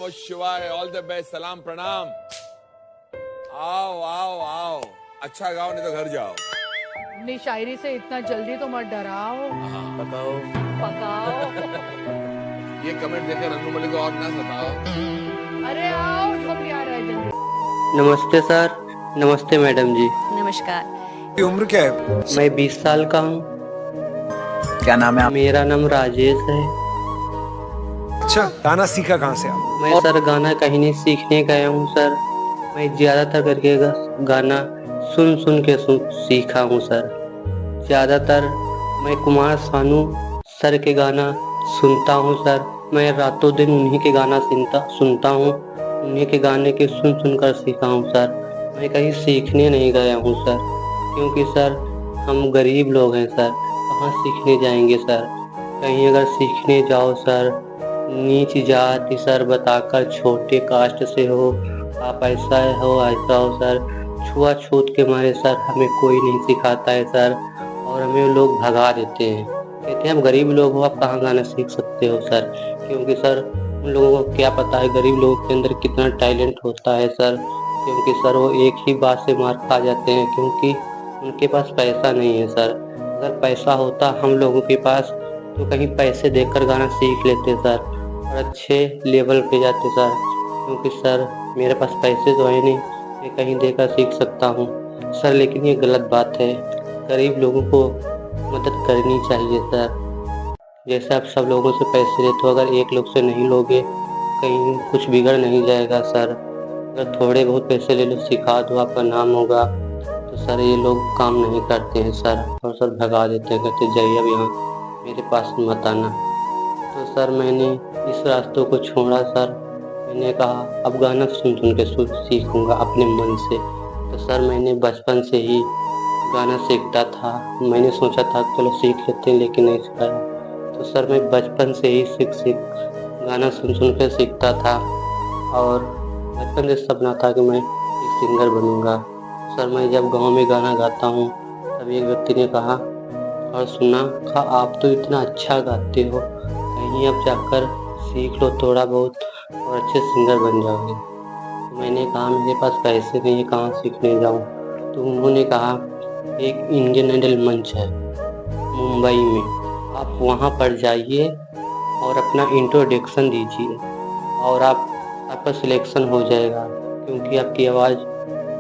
नमः शिवाय, all the best, सलाम प्रणाम। आओ आओ आओ, अच्छा गाओ नहीं तो घर जाओ। अपनी शायरी से इतना जल्दी तो मत डराओ। बताओ। पकाओ। ये कमेंट देकर रंगू मलिक को और ना सताओ। अरे आओ, हम भी आ रहे हैं जल्दी। नमस्ते सर। नमस्ते मैडम जी। नमस्कार। उम्र क्या है? मैं 20 साल का हूँ। क्या नाम है आप? मेरा नाम राजेश है। अच्छा, गाना सीखा कहाँ से आप? मैं सर गाना कहीं नहीं सीखने गया हूँ सर। मैं ज्यादातर करके गाना सुन सुन के सीखा हूँ सर। ज्यादातर मैं कुमार सानू सर के गाना सुनता हूँ सर। मैं रातों दिन उन्हीं के गाना सुनता हूँ। उन्हीं के गाने के सुन सुन कर सीखा हूँ सर। मैं कहीं सीखने नहीं गया हूँ सर, क्योंकि सर हम गरीब लोग हैं सर, कहाँ सीखने जाएंगे सर। कहीं अगर सीखने जाओ सर, नीच जाति सर बताकर छोटे कास्ट से हो, आप ऐसा हो सर, छुआछूत के मारे सर हमें कोई नहीं सिखाता है सर, और हमें लोग भगा देते हैं, कहते हैं हम गरीब लोग हो, आप कहाँ गाना सीख सकते हो सर। क्योंकि सर उन लोगों को क्या पता है गरीब लोगों के अंदर कितना टैलेंट होता है सर। क्योंकि सर वो एक ही बात से मार खा जाते हैं, क्योंकि उनके पास पैसा नहीं है सर। अगर पैसा होता हम लोगों के पास तो कहीं पैसे देकर गाना सीख लेते सर और अच्छे लेवल पे जाते सर। क्योंकि सर मेरे पास पैसे तो है नहीं, मैं कहीं देकर सीख सकता हूँ सर, लेकिन ये गलत बात है। गरीब लोगों को मदद करनी चाहिए सर। जैसे आप सब लोगों से पैसे लेते हो, अगर एक लोग से नहीं लोगे कहीं कुछ बिगड़ नहीं जाएगा सर। अगर थोड़े बहुत पैसे ले लो, सिखा दो, आपका नाम होगा, तो सर ये लोग काम नहीं करते हैं सर, और सर भगा देते हैं, कहते जाइए अब यहाँ मेरे पास मत आना। तो सर मैंने इस रास्तों को छोड़ा सर। मैंने कहा अब गाना सुन सुन के सीखूंगा अपने मन से। तो सर मैंने बचपन से ही गाना सीखता था। मैंने सोचा था चलो सीख लेते हैं, लेकिन नहीं सिखाया। तो सर मैं बचपन से ही सीख गाना सुन सुन के सीखता था, और बचपन से सपना था कि मैं एक सिंगर बनूंगा। सर मैं जब गांव में गाना गाता हूँ तब एक व्यक्ति ने कहा और सुना, कहा आप तो इतना अच्छा गाते हो, कहीं अब जाकर सीख लो थोड़ा बहुत और अच्छे सिंगर बन जाओगे। तो मैंने कहा मेरे पास पैसे नहीं है, कहाँ सीखने जाऊँ। तो उन्होंने कहा एक इंडियन आइडल मंच है मुंबई में, आप वहाँ पर जाइए और अपना इंट्रोडक्शन दीजिए और आपका सिलेक्शन हो जाएगा, क्योंकि आपकी आवाज़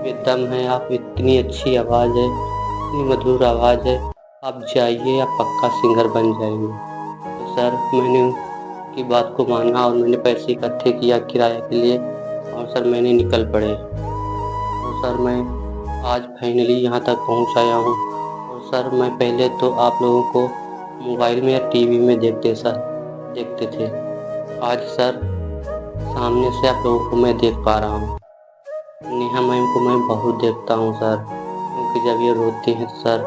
में दम है, आप इतनी अच्छी आवाज़ है, इतनी मधुर आवाज़ है, आप जाइए आप पक्का सिंगर बन जाएंगे। तो सर मैंने उनकी बात को माना और मैंने पैसे इकट्ठे किया किराए के लिए, और सर मैंने निकल पड़े। और सर मैं आज फाइनली यहाँ तक पहुँच आया हूँ। और सर मैं पहले तो आप लोगों को मोबाइल में या टीवी में देखते थे, आज सर सामने से आप लोगों को मैं देख पा रहा हूँ। नेहा मैम को मैं बहुत देखता हूँ सर, क्योंकि जब ये रोती हैं सर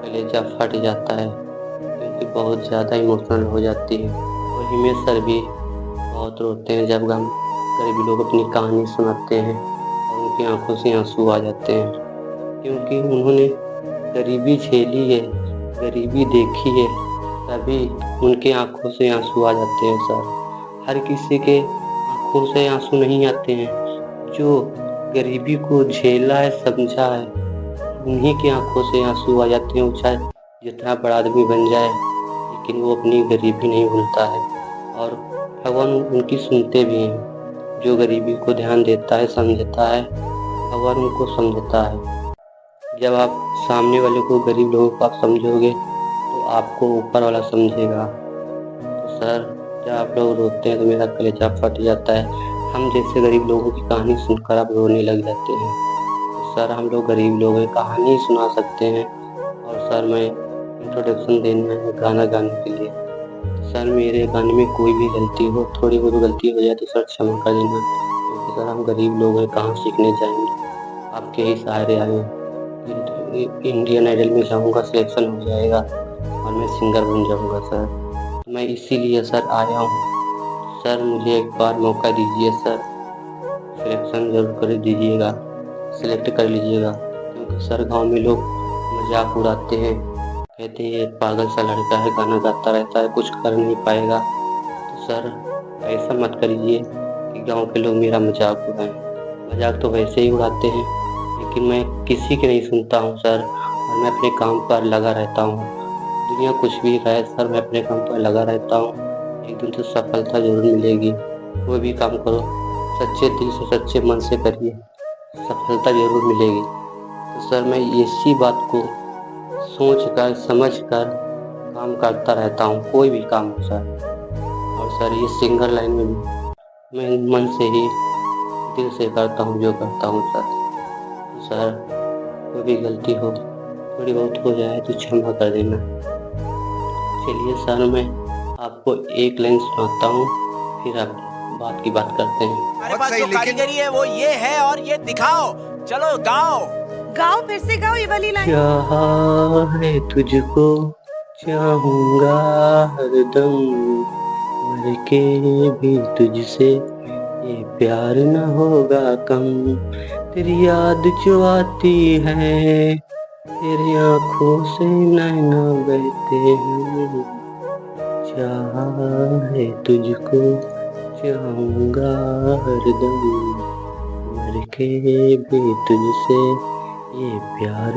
कलेजा फट जाता है, क्योंकि बहुत ज़्यादा इमोशनल हो जाती है। और हिमेश सर भी बहुत रोते हैं जब हम गरीब लोग अपनी कहानी सुनाते हैं, और उनकी आंखों से आंसू आ जाते हैं, क्योंकि उन्होंने गरीबी झेली है, गरीबी देखी है, तभी उनके आंखों से आंसू आ जाते हैं सर। हर किसी के आंखों से आंसू नहीं आते हैं, जो गरीबी को झेला है समझा है उन्हीं की आंखों से आंसू आ जाते हैं। वो चाहे जितना बड़ा आदमी बन जाए, लेकिन वो अपनी गरीबी नहीं भूलता है, और भगवान उनकी सुनते भी हैं। जो गरीबी को ध्यान देता है समझता है, भगवान उनको समझता है। जब आप सामने वाले को गरीब लोगों को आप समझोगे तो आपको ऊपर वाला समझेगा। तो सर जब आप लोग रोते हैं तो मेरा कलेजा फट जाता है। हम जैसे गरीब लोगों की कहानी सुनकर आप रोने लग जाते हैं। तो सर हम लोग गरीब लोग हैं, कहानी सुना सकते हैं। और सर मैं इंट्रोडक्शन देना है गाना गाने के लिए। सर मेरे गाने में कोई भी गलती हो, थोड़ी बहुत गलती हो जाए तो सर क्षमा कर देना, क्योंकि सर हम गरीब लोग हैं, कहाँ सीखने जाएंगे। आपके ही सहारे आए, इंडियन आइडल में जाऊंगा, सिलेक्शन हो जाएगा और मैं सिंगर बन जाऊंगा सर। मैं इसीलिए सर आया हूँ। सर मुझे एक बार मौका दीजिए सर, सिलेक्शन जरूर कर दीजिएगा, सिलेक्ट कर लीजिएगा, क्योंकि सर गांव में लोग मजाक उड़ाते हैं, कहते हैं ये पागल सा लड़का है, गाना गाता रहता है, कुछ कर नहीं पाएगा। तो सर ऐसा मत करिए कि गांव के लोग मेरा मजाक उड़ाएं। मजाक तो वैसे ही उड़ाते हैं, लेकिन मैं किसी की नहीं सुनता हूँ सर, और मैं अपने काम पर लगा रहता हूँ। दुनिया कुछ भी कहे सर, मैं अपने काम पर लगा रहता हूँ। एक दिन तो सफलता जरूर मिलेगी। कोई भी काम करो सच्चे दिल से सच्चे मन से करिए, सफलता जरूर मिलेगी। तो सर मैं इसी बात को सोच कर समझ कर काम करता रहता हूँ, कोई भी काम हो सर। और सर ये सिंगर लाइन में भी मैं मन से ही दिल से करता हूँ जो करता हूँ सर। तो सर कोई भी गलती हो, थोड़ी बहुत हो जाए तो क्षमा कर देना। चलिए सर मैं आपको एक लाइन सुनाता हूँ, फिर आप बात की बात करते हैं। हमारे बहुत पास सही, जो लेकिन- कारीगरी है वो ये है और ये दिखाओ। चलो गाओ। गाओ, फिर से गाओ ये वाली लाइन। चाहा है तुझको चाहूंगा हरदम, मर के भी तुझसे ये प्यार न होगा कम। तेरी याद जो आती है, तेरी आंखों से नैना बहते हैं। चाहा है तुझको चाहूंगा हरदम, मर के भी तुझसे ये प्यार